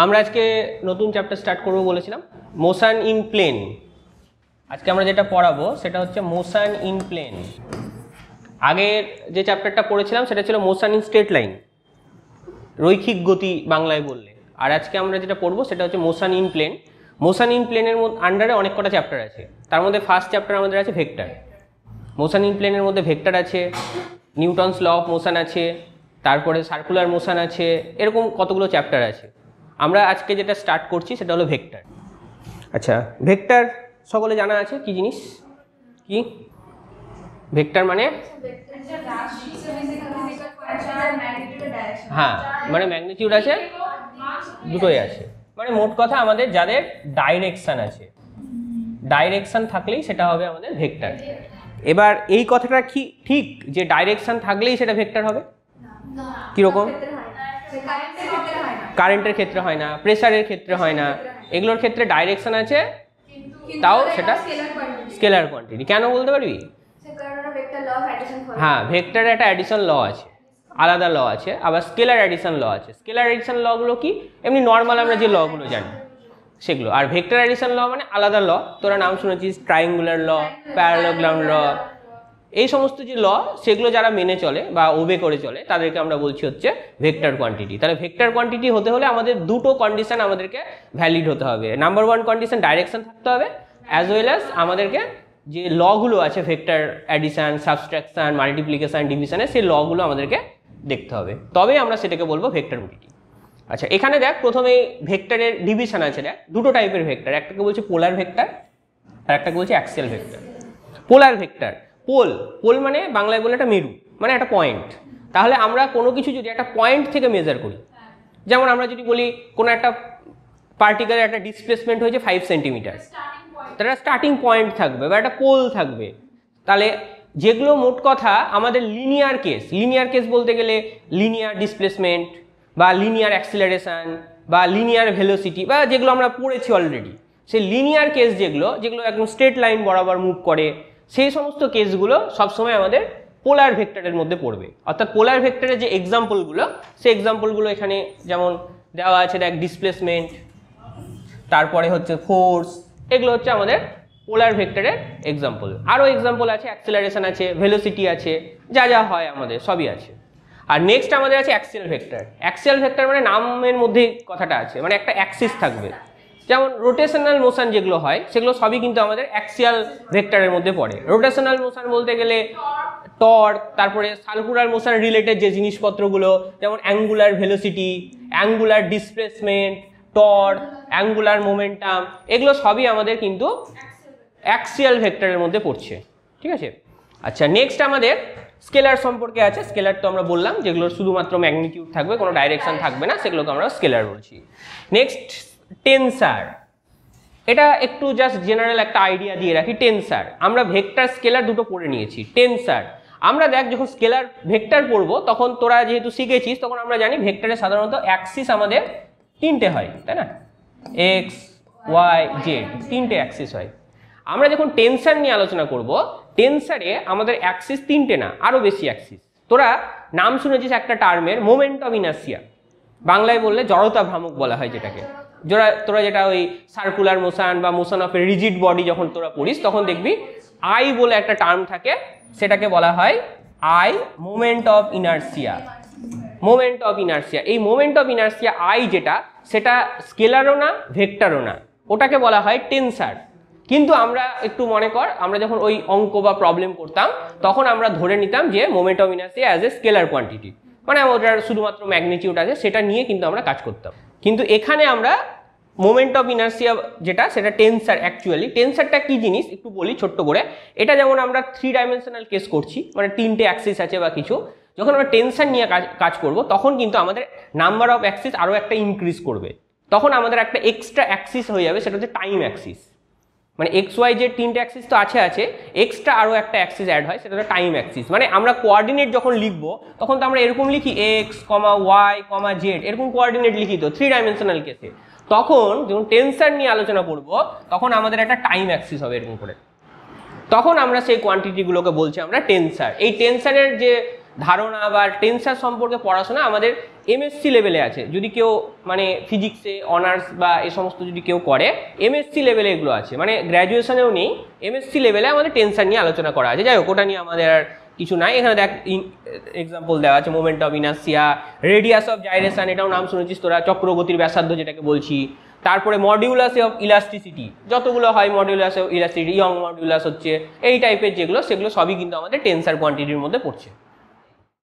আমরা আজকে নতুন চ্যাপ্টার স্টার্ট করব বলেছিলাম, মোশন ইন প্লেন। আজকে আমরা যেটা পড়াবো সেটা হচ্ছে মোশন ইন প্লেন। আগের যে চ্যাপ্টারটা পড়েছিলাম সেটা ছিল মোশন ইন স্ট্রেট লাইন, রৈখিক গতি বাংলায় বললে। আর আজকে আমরা যেটা পড়বো সেটা হচ্ছে motion in plane. Motion in প্লেনের আন্ডারে অনেক কটা চ্যাপ্টার আছে, তার মধ্যে ফার্স্ট চ্যাপ্টার আমাদের আছে ভেক্টর। মোশন ইন প্লেনের মধ্যে ভেক্টর আছে, নিউটনস ল অফ মোশন আছে, তারপরে সার্কুলার মোশন আছে, এরকম কতগুলো চ্যাপ্টার আছে। আমরা আজকে যেটা স্টার্ট করছি সেটা হলো ভেক্টর। আচ্ছা, ভেক্টর সকলে জানা আছে কি জিনিস? কি ভেক্টর মানে? হ্যাঁ, মানে ম্যাগনিটিউড আছে, দুটোই আছে। মানে মোট কথা আমাদের যাদের ডাইরেকশন আছে, ডাইরেকশন থাকলেই সেটা হবে আমাদের ভেক্টর। এবার এই কথাটা কি ঠিক যে ডাইরেকশন থাকলেই সেটা ভেক্টর হবে? কিরকম? কারেন্টের ক্ষেত্রে হয় না, প্রেসারের ক্ষেত্রে হয় না, এগুলোর ক্ষেত্রে ডাইরেকশন আছে তাও সেটা স্কেলার কোয়ান্টিটি। কেন বলতে পারবি? হ্যাঁ, ভেক্টরের একটা অ্যাডিশন ল আছে, আলাদা ল আছে, আবার স্কেলার অ্যাডিশন ল আছে। স্কেলার অ্যাডিশন লগুলো কি? এমনি নর্মাল আমরা যে লগুলো জানি সেগুলো। আর ভেক্টর অ্যাডিশন ল মানে আলাদা ল, তোরা নাম শুনেছিস, ট্রায়াঙ্গুলার ল, প্যারালোগ্রাম ল, এই সমস্ত যে ল সেগুলো যারা মেনে চলে বা ওবে করে চলে তাদেরকে আমরা বলছি হচ্ছে ভেক্টর কোয়ান্টিটি। তাহলে ভেক্টর কোয়ান্টিটি হতে হলে আমাদের দুটো কন্ডিশন আমাদেরকে ভ্যালিড হতে হবে। নাম্বার ওয়ান কন্ডিশন ডাইরেকশন থাকতে হবে, অ্যাজ ওয়েল অ্যাজ আমাদেরকে যে লগুলো আছে ভেক্টর অ্যাডিশন, সাবস্ট্রাকশন, মাল্টিপ্লিকেশন, ডিভিশনের, সেই লগুলো আমাদেরকে দেখতে হবে, তবেই আমরা সেটাকে বলবো ভেক্টর কোয়ান্টিটি। আচ্ছা, এখানে দেখ প্রথমে ভেক্টরের ডিভিশন আছে, দেখ দুটো টাইপের ভেক্টর, একটাকে বলছে পোলার ভেক্টর আর একটাকে বলছে অ্যাক্সিয়াল ভেক্টর। পোলার ভেক্টর, পোল মানে বাংলায় বলে একটা মেরু, মানে একটা পয়েন্ট। তাহলে আমরা কোনো কিছু যদি একটা পয়েন্ট থেকে মেজার করি, যেমন আমরা যদি বলি কোনো একটা পার্টিকেলের একটা ডিসপ্লেসমেন্ট হয়েছে 5 সেন্টিমিটার, তার স্টার্টিং পয়েন্ট থাকবে বা একটা পোল থাকবে। তাহলে যেগুলো মোট কথা আমাদের লিনিয়ার কেস বলতে গেলে লিনিয়ার ডিসপ্লেসমেন্ট বা লিনিয়ার অ্যাক্সিলারেশন বা লিনিয়ার ভেলোসিটি, বা যেগুলো আমরা পড়েছি অলরেডি, সেই লিনিয়ার কেস যেগুলো একদম স্ট্রেট লাইন বরাবর মুভ করে, সেই সমস্ত কেসগুলো সবসময় আমাদের পোলার ভেক্টরের মধ্যে পড়বে। অর্থাৎ পোলার ভেক্টরের যে এক্সাম্পলগুলো, সেই এক্সাম্পলগুলো এখানে যেমন দেওয়া আছে, দেখ ডিসপ্লেসমেন্ট, তারপরে হচ্ছে ফোর্স, এগুলো হচ্ছে আমাদের পোলার ভেক্টরের এক্সাম্পল। আরও এক্সাম্পল আছে, অ্যাক্সিলারেশন আছে, ভেলোসিটি আছে, যা হয় আমাদের সবই আছে। আর নেক্সট আমাদের আছে অ্যাক্সিয়াল ভেক্টর। অ্যাক্সিয়াল ভেক্টর মানে নামের মধ্যেই কথাটা আছে, মানে একটা অ্যাক্সিস থাকবে। যেমন রোটেশনাল মোশন যেগুলো হয় সেগুলো সবই কিন্তু আমাদের অ্যাক্সিয়াল ভেক্টরের মধ্যে পড়ে। রোটেশনাল মোশন বলতে গেলে টর্ক, তারপরে সার্কুলার মোশন রিলেটেড যে জিনিসপত্রগুলো, যেমন angular velocity, angular displacement, torque, angular momentum, এগুলো সবই আমাদের কিন্তু অ্যাক্সিয়াল ভেক্টরের মধ্যে পড়ছে। ঠিক আছে? আচ্ছা, নেক্সট আমাদের স্কেলার সম্পর্কে আছে। স্কেলার তো আমরা বললাম যেগুলোর শুধুমাত্র ম্যাগনিটিউড থাকবে, কোনো ডাইরেকশন থাকবে না, সেগুলোকে আমরা স্কেলার বলছি। নেক্সট টেনসার। এটা একটু জাস্ট জেনারেল একটা আইডিয়া দিয়ে রাখি। টেনসার, আমরা ভেক্টর স্কেলার দুটো পড়ে নিয়েছি। টেনসার আমরা দেখ যখন স্কেলার ভেক্টর পড়বো তখন তোরা যেহেতু শিখেছিস তখন আমরা জানি ভেক্টরে সাধারণত অ্যাক্সিস আমাদের তিনটে হয়, তাই না? এক্স, ওয়াই, জেড, তিনটে অ্যাক্সিস হয়। আমরা যখন টেনসার নিয়ে আলোচনা করব, টেনসারে আমাদের অ্যাক্সিস তিনটে না, আরও বেশি অ্যাক্সিস। তোরা নাম শুনেছিস একটা টার্মের, মোমেন্ট অফ ইনার্সিয়া, বাংলায় বললে জড়তা ভ্রামক বলা হয় যেটাকে। তোরা যেটা ওই সার্কুলার মোশন বা motion of A rigid body যখন তোরা পড়িস তখন দেখবি আই বলে একটা টার্ম থাকে, সেটাকে বলা হয় I, moment of inertia. Moment of inertia, এই মোমেন্ট অফ ইনার্সিয়া আই যেটা, সেটা স্কেলারও না ভেক্টরও না, ওটাকে বলা হয় টেনসার। কিন্তু আমরা একটু মনে কর, আমরা যখন ওই অঙ্ক বা প্রবলেম করতাম তখন আমরা ধরে নিতাম যে moment of inertia as a scalar quantity, মানে ওটার শুধুমাত্র ম্যাগনিটিউড আছে, সেটা নিয়ে কিন্তু আমরা কাজ করতাম। কিন্তু এখানে আমরা মোমেন্ট অফ ইনার্সিয়া যেটা, সেটা টেনসার। অ্যাকচুয়ালি টেনসারটা কি জিনিস একটু বলি ছোট্ট করে। এটা যেমন আমরা 3 ডাইমেনশনাল কেস করছি, মানে তিনটে অ্যাক্সিস আছে বা কিছু, যখন আমরা টেনসার নিয়ে কাজ করব তখন কিন্তু আমাদের নাম্বার অফ অ্যাক্সিস আরও একটা ইনক্রিজ করবে। তখন আমাদের একটা এক্সট্রা অ্যাক্সিস হয়ে যাবে, সেটা হচ্ছে টাইম অ্যাক্সিস। মানে এক্স ওয়াই জেড তিনটে অ্যাক্সিস তো আছে, এক্সট্রা আরও একটা অ্যাক্সিস অ্যাড হয়, সেটা হচ্ছে টাইম অ্যাক্সিস। মানে আমরা কোঅর্ডিনেট যখন লিখবো তখন তো আমরা এরকম লিখি এক্স, ওয়াই, জেড, এরকম কোঅর্ডিনেট লিখি তো 3 ডাইমেনশনাল কেসে। তখন যখন টেনসার নিয়ে আলোচনা করব তখন আমাদের একটা টাইম অ্যাক্সিস হবে এরকম করে, তখন আমরা সেই কোয়ান্টিটিগুলোকে বলছি আমরা টেনসার। এই টেনসারের যে ধারণা বা টেন্সার সম্পর্কে পড়াশোনা আমাদের এমএসসি লেভেলে আছে। যদি কেউ মানে ফিজিক্সে অনার্স বা এই সমস্ত যদি কেউ করে, এমএসসি লেভেলে এগুলো আছে, মানে গ্র্যাজুয়েশনেও নেই, এমএসসি লেভেলে আমাদের টেন্সার নিয়ে আলোচনা করা আছে। যাই হোক, ওটা নিয়ে আমাদের আর কিছু নাই। এখানে দেখ এক্সাম্পল দেওয়া আছে, moment of inertia, radius of gyration, এটাও নাম শুনেছিস তোরা, চক্রগতির ব্যাসার্ধ যেটাকে বলছি। তারপরে মডিউলাস অফ ইলাস্টিসিটি, যতগুলো হয় modulus of elasticity, young modulus হচ্ছে, এই টাইপের যেগুলো, সেগুলো সবই কিন্তু আমাদের টেন্সার কোয়ান্টিটির মধ্যে পড়ছে।